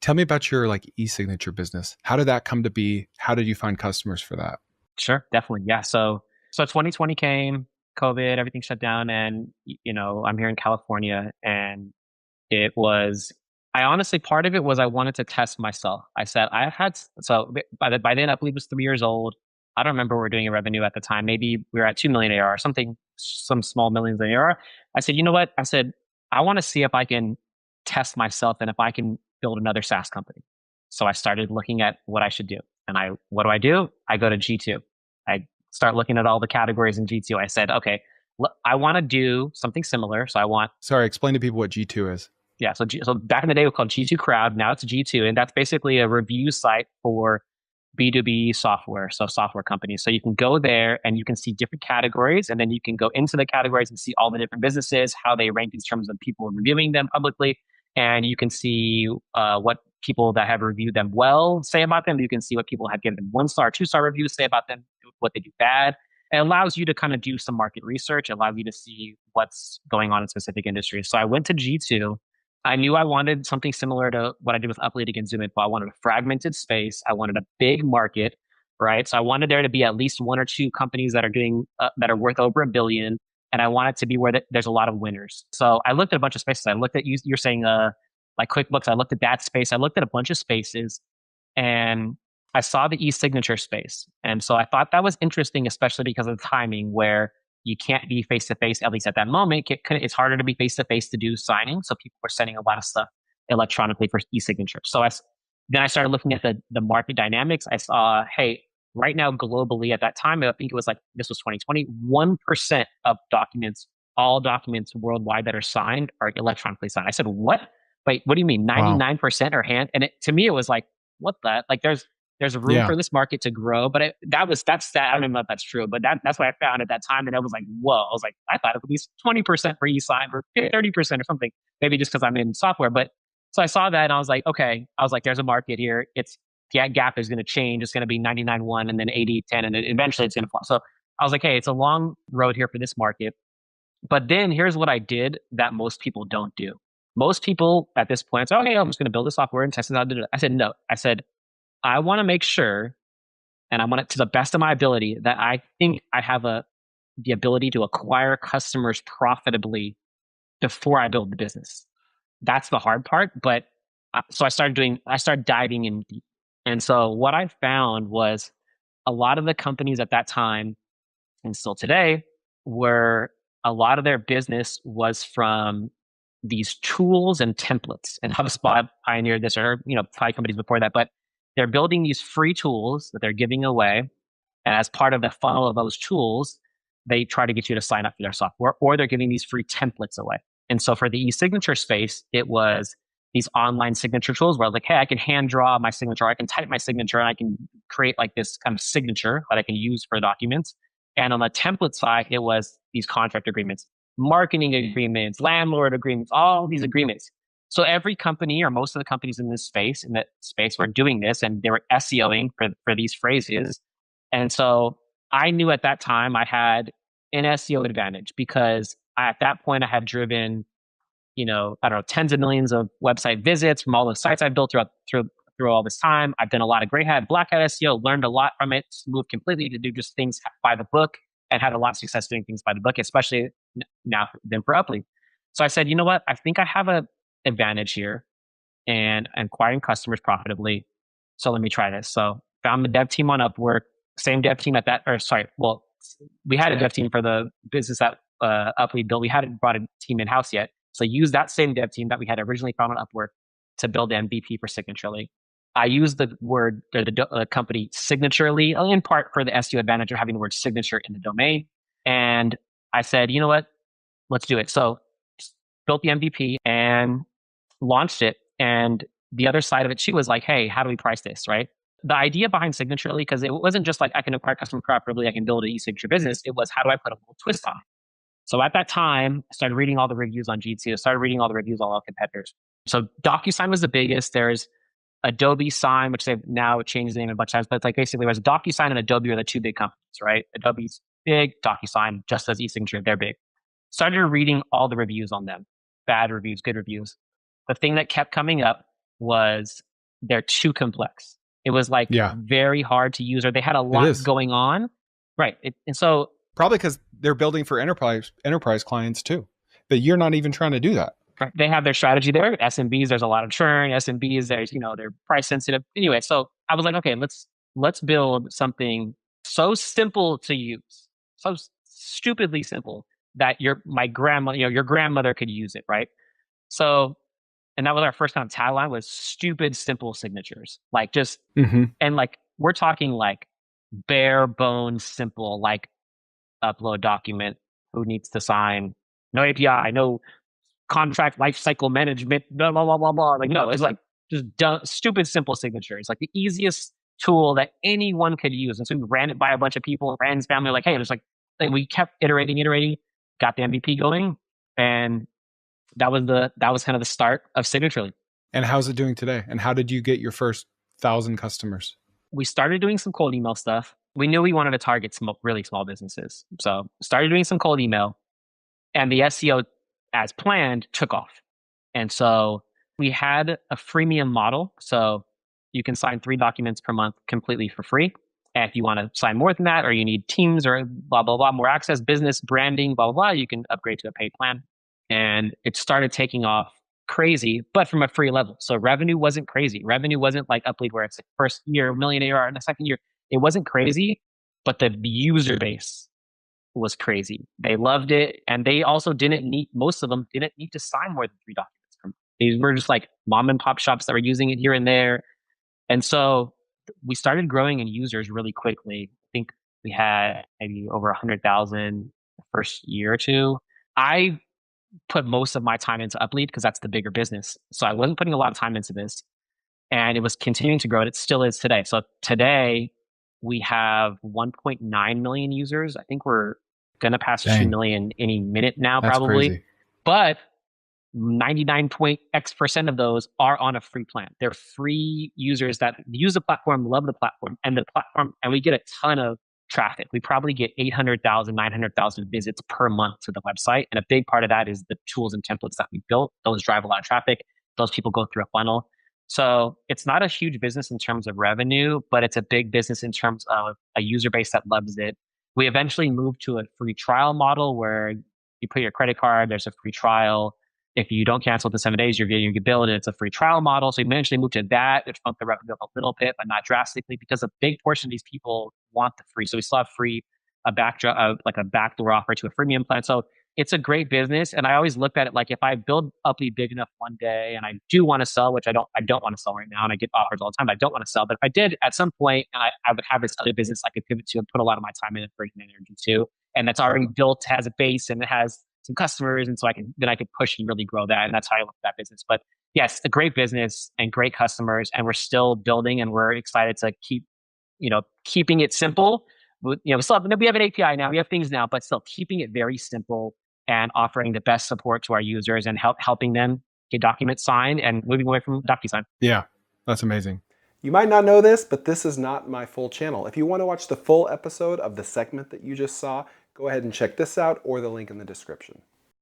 Tell me about your like e-signature business. How did that come to be? How did you find customers for that? Sure, definitely. Yeah. So 2020 came, COVID, everything shut down, and I'm here in California, and it was. I honestly, part of it was I wanted to test myself. I said I've had so by then I believe it was 3 years old. I don't remember what we were doing in revenue at the time. Maybe we were at 2 million ARR, something, some small millions in ARR. I said, you know what? I said I want to see if I can test myself and if I can build another SaaS company. So I started looking at what I should do. And what do? I go to G2. I start looking at all the categories in G2. I said, okay, I want to do something similar. So I want, Sorry, explain to people what G2 is. yeah. So back in the day, we called G2 Crowd. Now it's G2. And that's basically a review site for B2B software. So software companies. So you can go there and you can see different categories. And then you can go into the categories and see all the different businesses, how they rank in terms of people reviewing them publicly. And you can see what people that have reviewed them well say about them. You can see what people have given them 1 star, 2 star reviews say about them, what they do bad. It allows you to kind of do some market research. It allows you to see what's going on in specific industries. So I went to G2. I knew I wanted something similar to what I did with Upleading and ZoomInfo. I wanted a fragmented space. I wanted a big market, right? So I wanted there to be at least 1 or 2 companies that are doing that are worth over $1 billion, and I want it to be where there's a lot of winners. So I looked at a bunch of spaces. I looked at you're saying like QuickBooks. I looked at that space. I looked at a bunch of spaces, and I saw the e-signature space, and so I thought that was interesting, especially because of the timing where you can't be face to face, at least at that moment. It's harder to be face to face to do signing. So people were sending a lot of stuff electronically for e-signature. Then I started looking at the market dynamics. I saw, hey, right now globally at that time, I think it was like, this was 2020, 1% of documents, all documents worldwide that are signed are electronically signed. I said, what? Wait, what do you mean? Wow. 99% are hand? And to me, it was like, what the? Like there's room Yeah. for this market to grow. But that's that. I don't know if that's true, but that's what I found at that time. And I was like, whoa, I was like, I thought it would be 20% for e-sign or 30% or something, maybe just because I'm in software. But so I saw that and I was like, okay, I was like, there's a market here. The gap is going to change. It's going to be 99.1 and then 80.10, and then eventually it's going to fall. So I was like, hey, it's a long road here for this market. But then here's what I did that most people don't do. Most people at this point say, okay, I'm just going to build the software and test it out. I said, no. I said, I want to make sure, and I want it to the best of my ability, that I think I have the ability to acquire customers profitably before I build the business. That's the hard part. But so I started diving in deep. And so what I found was a lot of the companies at that time, and still today, were a lot of their business was from these tools and templates. And HubSpot pioneered this, or probably companies before that, but they're building these free tools that they're giving away. And as part of the funnel of those tools, they try to get you to sign up for their software, or they're giving these free templates away. And so for the e-signature space, it was these online signature tools where I was like, hey, I can hand draw my signature, I can type my signature, and I can create like this kind of signature that I can use for documents. And on the template side, it was these contract agreements, marketing agreements, landlord agreements, all these agreements. So every company, or most of the companies in that space were doing this, and they were SEOing for these phrases. And so I knew at that time I had an SEO advantage because at that point I had driven, I don't know, tens of millions of website visits from all the sites I've built through all this time. I've done a lot of gray hat, black hat SEO, learned a lot from it, moved completely to do just things by the book, and had a lot of success doing things by the book, especially now than for Uplead. So I said, you know what? I think I have an advantage here and acquiring customers profitably. So let me try this. So found the dev team on Upwork, same dev team at that, or sorry, well, we had a dev team for the business that Uplead built. We hadn't brought a team in house yet. So use that same dev team that we had originally found on Upwork to build the MVP for Signaturely. I use the word or the company Signaturely in part for the SEO advantage of having the word signature in the domain. And I said, you know what? Let's do it. So built the MVP and launched it. And the other side of it too was like, hey, how do we price this, right? The idea behind Signaturely, because it wasn't just like I can acquire customer profitably, I can build an e-signature business. It was how do I put a little twist on it? So at that time, I started reading all the reviews on G2, started reading all the reviews on all competitors. So DocuSign was the biggest. There's Adobe Sign, which they've now changed the name a bunch of times, but it's like basically there's DocuSign and Adobe are the two big companies, right? Adobe's big, DocuSign just as e-signature, they're big. Started reading all the reviews on them, bad reviews, good reviews. The thing that kept coming up was they're too complex. It was like Yeah, very hard to use, or they had a it lot is. going on. Right. And so Probably because they're building for enterprise clients too. But you're not even trying to do that. right, they have their strategy there. SMBs, there's a lot of churn. SMBs, there's, they're price sensitive. Anyway, so I was like, okay, let's build something so simple to use, so stupidly simple that my grandma, your grandmother could use it, right? So, and that was our first kind of tagline was stupid, simple signatures. Like just, Mm-hmm. and like, we're talking like bare bones simple, like upload document, who needs to sign, no API, no contract lifecycle management, blah, blah, blah, blah, blah. Like, no, it's like just dumb, stupid, simple signature. It's like the easiest tool that anyone could use. And so we ran it by a bunch of people, friends, family, like, hey, there's like we kept iterating, got the MVP going. And that was kind of the start of Signaturely. And how's it doing today? And how did you get your first 1,000 customers? We started doing some cold email stuff. We knew we wanted to target really small businesses. So started doing some cold email, and the SEO as planned took off. And so we had a freemium model. So you can sign 3 documents per month completely for free. And if you want to sign more than that, or you need teams or blah, blah, blah, more access, business, branding, blah, blah, blah, you can upgrade to a paid plan. And it started taking off crazy, but from a free level. So revenue wasn't crazy. Revenue wasn't like Uplead where it's like first year, million ARR, and the second year. It wasn't crazy, but the user base was crazy. They loved it. And they also most of them didn't need to sign more than 3 documents per month. These were just like mom and pop shops that were using it here and there. And so we started growing in users really quickly. I think we had maybe over 100,000 the first year or two. I put most of my time into Uplead because that's the bigger business. So I wasn't putting a lot of time into this, and it was continuing to grow. And it still is today. So today we have 1.9 million users. I think we're going to pass 2 Dang, million any minute now, that's probably. crazy. But 99.x% of those are on a free plan. They're free users that use the platform, love the platform, and we get a ton of traffic. We probably get 800,000, 900,000 visits per month to the website. And a big part of that is the tools and templates that we built. Those drive a lot of traffic. Those people go through a funnel. So it's not a huge business in terms of revenue, but it's a big business in terms of a user base that loves it. We eventually moved to a free trial model where you put your credit card, there's a free trial. If you don't cancel within 7 days, you're getting your bill, and it's a free trial model. So we eventually moved to that, which bumped the revenue up a little bit, but not drastically, because a big portion of these people want the free. So we still have free, like a backdoor offer to a freemium plan. So it's a great business. And I always looked at it like, if I build Uply big enough one day and I do want to sell, which I don't want to sell right now, and I get offers all the time, I don't want to sell. But if I did at some point, and I would have this other business I could pivot to and put a lot of my time in and energy to, and that's already built, has a base, and it has some customers, and so I could push and really grow that. And that's how I look at that business. But yes, a great business and great customers, and we're still building, and we're excited to keep, keeping it simple. We have an API now, we have things now, but still keeping it very simple and offering the best support to our users and helping them get documents signed and moving away from DocuSign. Yeah, that's amazing. You might not know this, but this is not my full channel. If you want to watch the full episode of the segment that you just saw, go ahead and check this out or the link in the description.